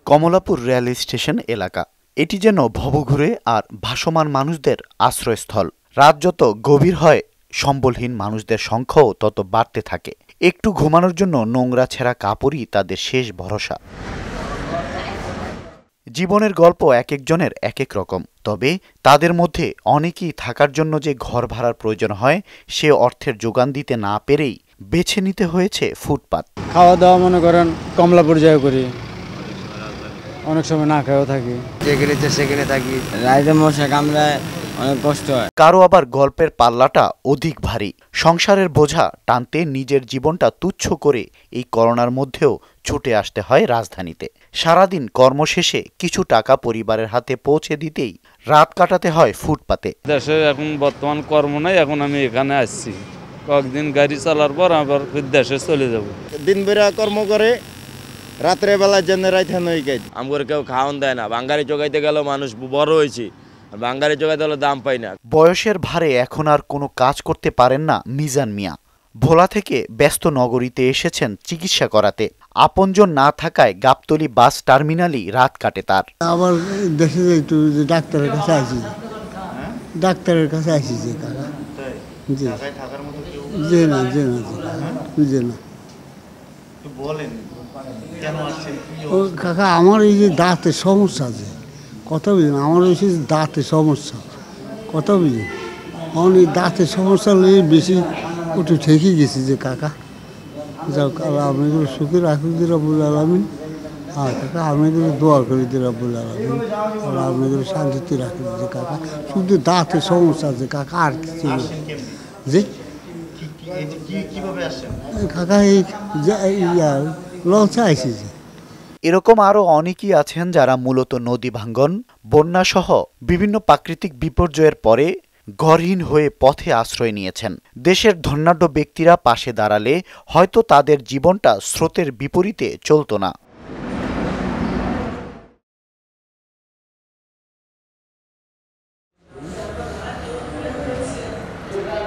Kamalapur rail station এলাকা। এটি যেন ভবঘুরে আর ভাসমান মানুষদের আশ্রয়স্থল। রাত যত গভীর হয় সম্বলহীন মানুষদের সংখ্যাও তত বাড়তে থাকে। একটু ঘুমানোর জন্য নোংরা ছেঁড়া কাপড়ই তাদের শেষ ভরসা। জীবনের গল্প এক একজনের এক এক রকম, তবে তাদের মধ্যে অনেকেই থাকার জন্য যে ঘর ভাড়ার প্রয়োজন হয় সে অর্থের যোগান দিতে না পেরেই বেছে নিতে হয়েছে ফুটপাত। খাওয়া দাওয়া মনে করেন কমলাপুর যায় করি, অনেক সময় না খেয়েও থাকি, সেখানে থাকি, রাইতে মশা কামড়ায় অনেক কষ্ট হয়। কারো আবার গল্পের পাল্লাটা অধিক ভারী। সংসারের বোঝা টানতে নিজের জীবনটা তুচ্ছ করে এই করোনার মধ্যেও ছুটে আসতে হয় রাজধানীতে। সারাদিন কর্মশেষে কিছু টাকা পরিবারের হাতে পৌঁছে দিতেই রাত কাটাতে হয় ফুটপাতে। দেশে এখন বর্তমান কর্ম নাই, এখন আমি এখানে আসছি। কয়েকদিন গাড়ি চালার পর আবার দেশে চলে যাব। দিন বেলা কর্ম করে, রাত্রে বেলা জেনে রাইতে নই গাই আমার কেউ খাওয়ান দেয় না। বাঙ্গারি জোগাইতে গেল মানুষ বড় হয়েছি, বাঙ্গারি জোগাইতে হলে দাম পাই না। বয়সের ভারে এখন আর কোনো কাজ করতে পারেন না মিজান মিয়া। ভোলা থেকে ব্যস্ত নগরীতে এসেছেন চিকিৎসা করাতে। আপনজন না থাকায় গাবতলী বাস টার্মিনালই রাত কাটে তার। আবার দেশে একটু ডাক্তারের কাছে আসি, ডাক্তারের কাছে আসি যে কাকা, জি না জি না জি না। ও কাকা আমার এই যে দাঁতের সমস্যা আছে, কথা বুঝি না, আমার বেশি দাঁতের সমস্যা, কথা বুঝি আমার এই দাঁতের সমস্যা নিয়ে বেশি একটু ঠেকে গেছি যে কাকা। যাও কাকা আপনাগুলো সুখে রাখুন রব্বুল আলামিন। হ্যাঁ কাকা আপনাগুলো দোয়া করি রব্বুল আলামিন, আর আপনাগুলো শান্তিতে রাখুন যে কাকা। শুধু দাঁতের সমস্যা আছে কাকা, আর কিছু যে কাকা এই লঞ্চে আইসি যে। এরকম আরও অনেকেই আছেন যারা মূলত নদী ভাঙ্গন, বন্যাসহ বিভিন্ন প্রাকৃতিক বিপর্যয়ের পরে ঘরহীন হয়ে পথে আশ্রয় নিয়েছেন। দেশের ধনাঢ্য ব্যক্তিরা পাশে দাঁড়ালে হয়তো তাদের জীবনটা স্রোতের বিপরীতে চলত না।